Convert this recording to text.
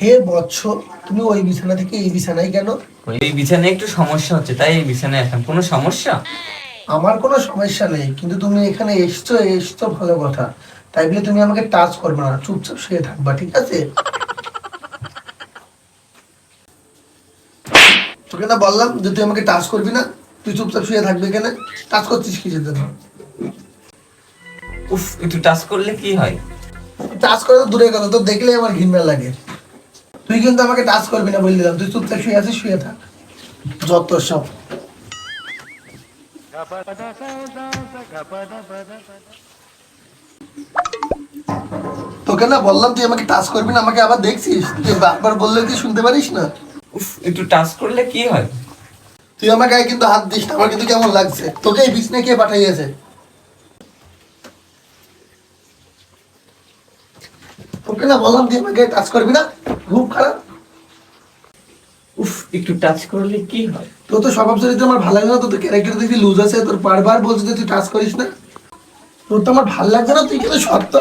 হে বৎস, তুমি ওই বিছানা থেকে এই বিছানায় কেন? এই বিছানায় একটু সমস্যা হচ্ছে, তাই এই বিছানায় এখন। কোনো সমস্যা? আমার কোনো সমস্যা নেই, কিন্তু তুমি এখানে এসছো এসছো ভালো কথা, তাই বলে তুমি আমাকে টাচ করবে না, চুপচাপ শুয়ে থাকবা, ঠিক আছে? তোকে না বললাম যে তুই আমাকে টাচ করবি না, তুই চুপচাপ শুয়ে থাকবি, কেন টাচ করছিস কিসের জন্য? উফ, একটু টাচ করলে কি হয়? টাচ করে তো দূরের কথা, তো দেখলেই আমার ঘৃণা লাগে। তুই কিন্তু আমাকে টাচ করবি না বলে দিলাম, তুই চুপচাপ শুয়ে আছিস, শুয়ে থাক। যত সব। তোকে না বললাম তুই আমাকে টাচ করবি না, আমাকে আবার দেখছিস, তুই বারবার বললে তুই শুনতে পারিস না? উফ, একটু টাচ করলে কি হয়? তুই আমার গায়ে কিন্তু হাত দিস না, আমার কিন্তু কেমন লাগছে। তোকে এই বিছনে কে পাঠাইয়াছে? তোকে না বললাম তুই আমাকে টাচ করবি না, খুব খারাপ। উফ, একটু টাচ করলে কি হয়? তোর তো স্বভাব চরিত্র আমার ভালো লাগে না, তোর তো ক্যারেক্টার দেখবি লুজ আছে, তোর বারবার বলছিস যে তুই টাচ করিস না। তোর তো আমার ভালো লাগছে না, তুই কেন সত্য